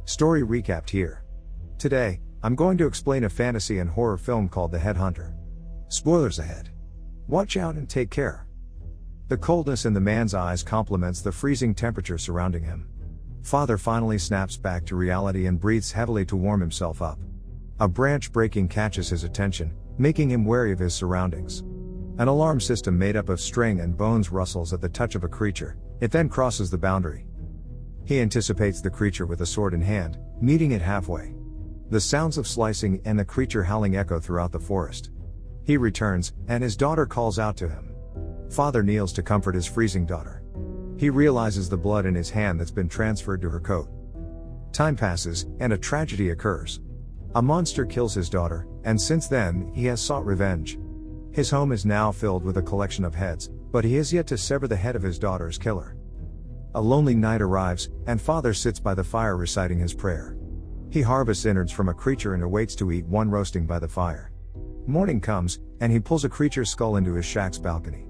Story recapped here. Today, I'm going to explain a fantasy and horror film called The Headhunter. Spoilers ahead. Watch out and take care. The coldness in the man's eyes complements the freezing temperature surrounding him. Father finally snaps back to reality and breathes heavily to warm himself up. A branch breaking catches his attention, making him wary of his surroundings. An alarm system made up of string and bones rustles at the touch of a creature. It then crosses the boundary. He anticipates the creature with a sword in hand, meeting it halfway. The sounds of slicing and the creature howling echo throughout the forest. He returns, and his daughter calls out to him. Father kneels to comfort his freezing daughter. He realizes the blood in his hand that's been transferred to her coat. Time passes, and a tragedy occurs. A monster kills his daughter, and since then, he has sought revenge. His home is now filled with a collection of heads, but he has yet to sever the head of his daughter's killer. A lonely night arrives, and Father sits by the fire reciting his prayer. He harvests innards from a creature and awaits to eat one roasting by the fire. Morning comes, and he pulls a creature's skull into his shack's balcony.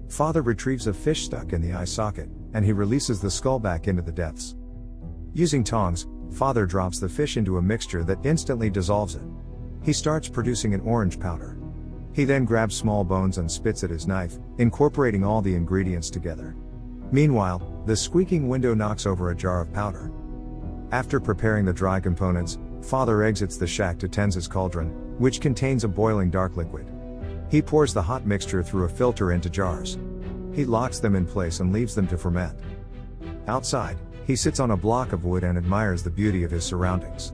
Father retrieves a fish stuck in the eye socket, and he releases the skull back into the depths. Using tongs, Father drops the fish into a mixture that instantly dissolves it. He starts producing an orange powder. He then grabs small bones and spits at his knife, incorporating all the ingredients together. Meanwhile, the squeaking window knocks over a jar of powder. After preparing the dry components, Father exits the shack to tend his cauldron, which contains a boiling dark liquid. He pours the hot mixture through a filter into jars. He locks them in place and leaves them to ferment. Outside, he sits on a block of wood and admires the beauty of his surroundings.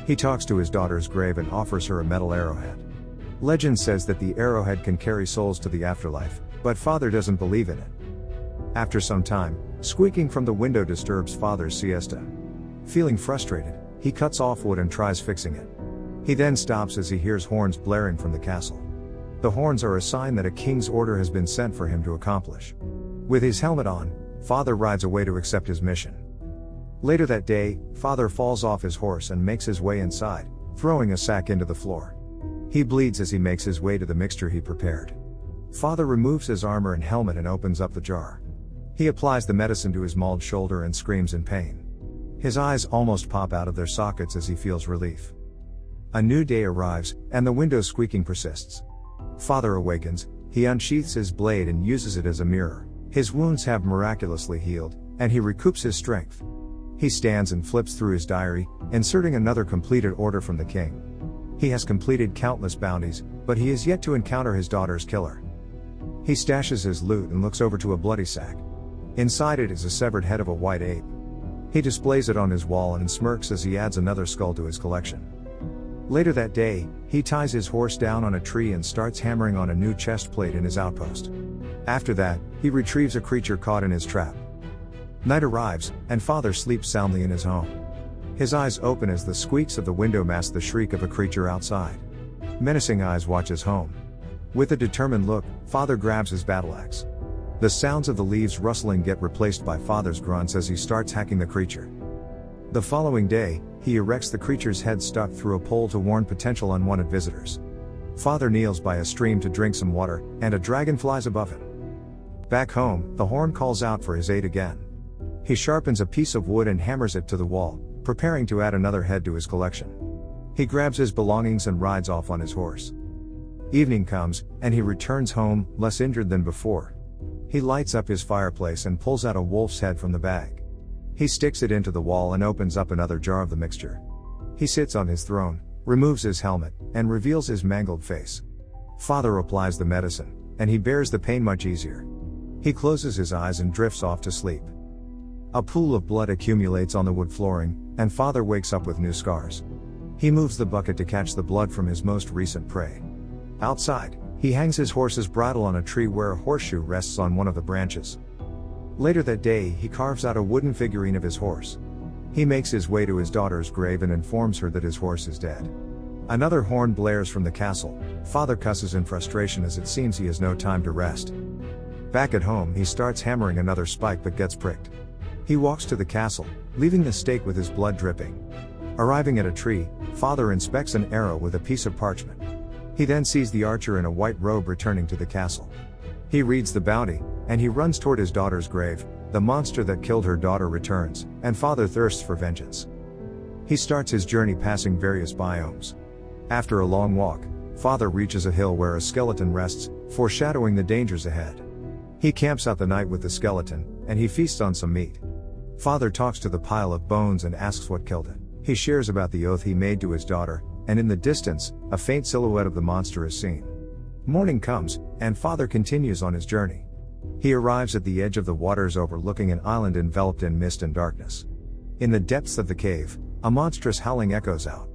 He talks to his daughter's grave and offers her a metal arrowhead. Legend says that the arrowhead can carry souls to the afterlife, but Father doesn't believe in it. After some time, squeaking from the window disturbs Father's siesta. Feeling frustrated, he cuts off wood and tries fixing it. He then stops as he hears horns blaring from the castle. The horns are a sign that a king's order has been sent for him to accomplish. With his helmet on, Father rides away to accept his mission. Later that day, Father falls off his horse and makes his way inside, throwing a sack into the floor. He bleeds as he makes his way to the mixture he prepared. Father removes his armor and helmet and opens up the jar. He applies the medicine to his mauled shoulder and screams in pain. His eyes almost pop out of their sockets as he feels relief. A new day arrives, and the window squeaking persists. Father awakens, he unsheaths his blade and uses it as a mirror. His wounds have miraculously healed, and he recoups his strength. He stands and flips through his diary, inserting another completed order from the king. He has completed countless bounties, but he is yet to encounter his daughter's killer. He stashes his loot and looks over to a bloody sack. Inside it is a severed head of a white ape. He displays it on his wall and smirks as he adds another skull to his collection. Later that day, he ties his horse down on a tree and starts hammering on a new chest plate in his outpost. After that, he retrieves a creature caught in his trap. Night arrives, and Father sleeps soundly in his home. His eyes open as the squeaks of the window mask the shriek of a creature outside. Menacing eyes watch his home. With a determined look, Father grabs his battle axe. The sounds of the leaves rustling get replaced by Father's grunts as he starts hacking the creature. The following day, he erects the creature's head stuck through a pole to warn potential unwanted visitors. Father kneels by a stream to drink some water, and a dragon flies above him. Back home, the horn calls out for his aid again. He sharpens a piece of wood and hammers it to the wall, preparing to add another head to his collection. He grabs his belongings and rides off on his horse. Evening comes, and he returns home, less injured than before. He lights up his fireplace and pulls out a wolf's head from the bag. He sticks it into the wall and opens up another jar of the mixture. He sits on his throne, removes his helmet, and reveals his mangled face. Father applies the medicine, and he bears the pain much easier. He closes his eyes and drifts off to sleep. A pool of blood accumulates on the wood flooring, and Father wakes up with new scars. He moves the bucket to catch the blood from his most recent prey. Outside, he hangs his horse's bridle on a tree where a horseshoe rests on one of the branches. Later that day, he carves out a wooden figurine of his horse. He makes his way to his daughter's grave and informs her that his horse is dead. Another horn blares from the castle. Father cusses in frustration as it seems he has no time to rest. Back at home, he starts hammering another spike but gets pricked. He walks to the castle, leaving the stake with his blood dripping. Arriving at a tree, Father inspects an arrow with a piece of parchment. He then sees the archer in a white robe returning to the castle. He reads the bounty, and he runs toward his daughter's grave. The monster that killed her daughter returns, and Father thirsts for vengeance. He starts his journey passing various biomes. After a long walk, Father reaches a hill where a skeleton rests, foreshadowing the dangers ahead. He camps out the night with the skeleton, and he feasts on some meat. Father talks to the pile of bones and asks what killed it. He shares about the oath he made to his daughter, and in the distance, a faint silhouette of the monster is seen. Morning comes, and Father continues on his journey. He arrives at the edge of the waters overlooking an island enveloped in mist and darkness. In the depths of the cave, a monstrous howling echoes out.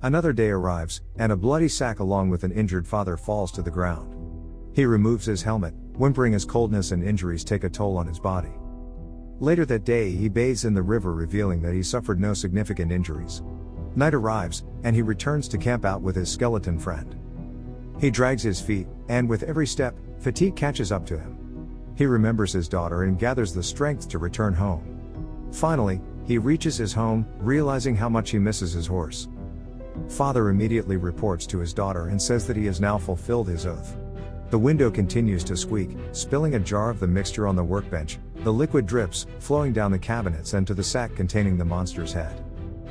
Another day arrives, and a bloody sack along with an injured father falls to the ground. He removes his helmet, whimpering as coldness and injuries take a toll on his body. Later that day he bathes in the river, revealing that he suffered no significant injuries. Night arrives, and he returns to camp out with his skeleton friend. He drags his feet, and with every step, fatigue catches up to him. He remembers his daughter and gathers the strength to return home. Finally, he reaches his home, realizing how much he misses his horse. Father immediately reports to his daughter and says that he has now fulfilled his oath. The window continues to squeak, spilling a jar of the mixture on the workbench. The liquid drips, flowing down the cabinets and to the sack containing the monster's head.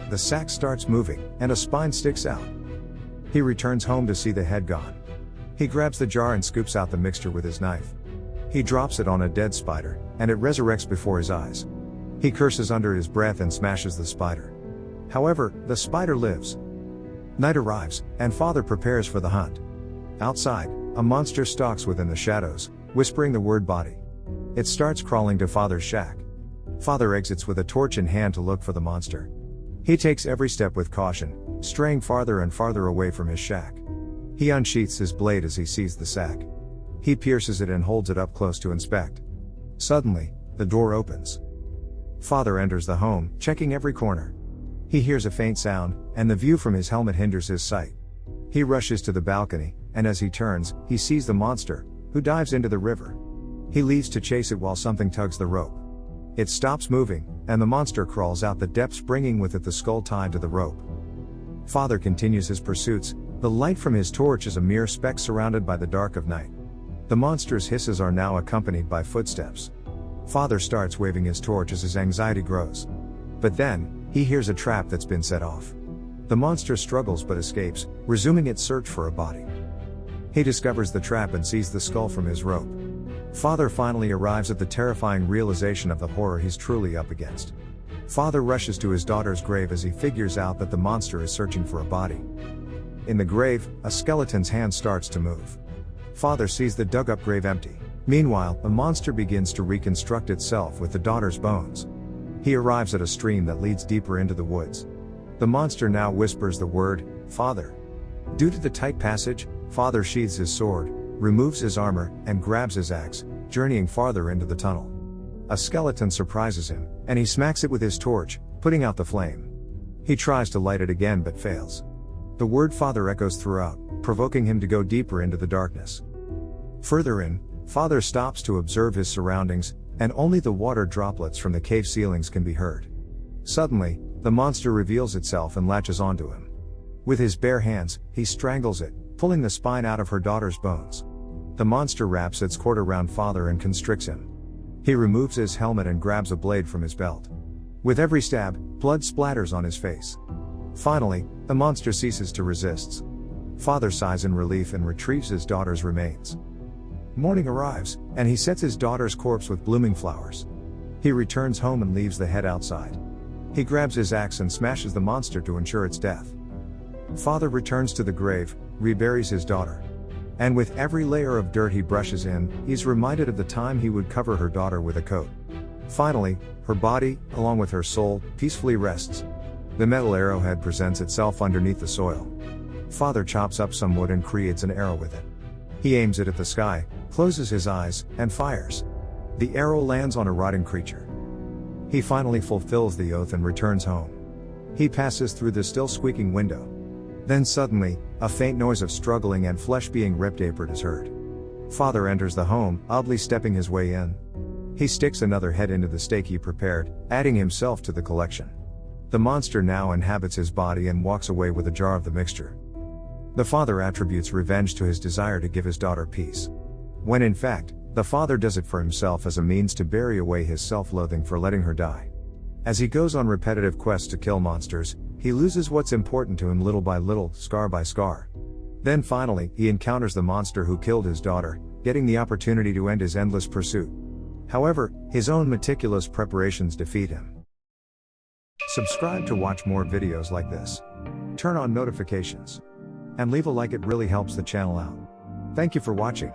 The sack starts moving, and a spine sticks out. He returns home to see the head gone. He grabs the jar and scoops out the mixture with his knife. He drops it on a dead spider, and it resurrects before his eyes. He curses under his breath and smashes the spider. However, the spider lives. Night arrives, and Father prepares for the hunt. Outside, a monster stalks within the shadows, whispering the word body. It starts crawling to Father's shack. Father exits with a torch in hand to look for the monster. He takes every step with caution, straying farther and farther away from his shack. He unsheaths his blade as he sees the sack. He pierces it and holds it up close to inspect. Suddenly, the door opens. Father enters the home, checking every corner. He hears a faint sound, and the view from his helmet hinders his sight. He rushes to the balcony, and as he turns, he sees the monster, who dives into the river. He leaves to chase it while something tugs the rope. It stops moving, and the monster crawls out the depths, bringing with it the skull tied to the rope. Father continues his pursuits. The light from his torch is a mere speck surrounded by the dark of night. The monster's hisses are now accompanied by footsteps. Father starts waving his torch as his anxiety grows. But then, he hears a trap that's been set off. The monster struggles but escapes, resuming its search for a body. He discovers the trap and sees the skull from his rope. Father finally arrives at the terrifying realization of the horror he's truly up against. Father rushes to his daughter's grave as he figures out that the monster is searching for a body. In the grave, a skeleton's hand starts to move. Father sees the dug-up grave empty. Meanwhile, the monster begins to reconstruct itself with the daughter's bones. He arrives at a stream that leads deeper into the woods. The monster now whispers the word, Father. Due to the tight passage, Father sheathes his sword, removes his armor, and grabs his axe, journeying farther into the tunnel. A skeleton surprises him, and he smacks it with his torch, putting out the flame. He tries to light it again but fails. The word Father echoes throughout, provoking him to go deeper into the darkness. Further in, Father stops to observe his surroundings, and only the water droplets from the cave ceilings can be heard. Suddenly, the monster reveals itself and latches onto him. With his bare hands, he strangles it, pulling the spine out of her daughter's bones. The monster wraps its cord around Father and constricts him. He removes his helmet and grabs a blade from his belt. With every stab, blood splatters on his face. Finally, the monster ceases to resist. Father sighs in relief and retrieves his daughter's remains. Morning arrives, and he sets his daughter's corpse with blooming flowers. He returns home and leaves the head outside. He grabs his axe and smashes the monster to ensure its death. Father returns to the grave, reburies his daughter. And with every layer of dirt he brushes in, he's reminded of the time he would cover her daughter with a coat. Finally, her body, along with her soul, peacefully rests. The metal arrowhead presents itself underneath the soil. Father chops up some wood and creates an arrow with it. He aims it at the sky, closes his eyes, and fires. The arrow lands on a rotting creature. He finally fulfills the oath and returns home. He passes through the still squeaking window. Then suddenly, a faint noise of struggling and flesh being ripped apart is heard. Father enters the home, oddly stepping his way in. He sticks another head into the stake he prepared, adding himself to the collection. The monster now inhabits his body and walks away with a jar of the mixture. The father attributes revenge to his desire to give his daughter peace. When in fact, the father does it for himself as a means to bury away his self-loathing for letting her die. As he goes on repetitive quests to kill monsters, he loses what's important to him little by little, scar by scar. Then finally, he encounters the monster who killed his daughter, getting the opportunity to end his endless pursuit. However, his own meticulous preparations defeat him. Subscribe to watch more videos like this. Turn on notifications. And leave a like, it really helps the channel out. Thank you for watching.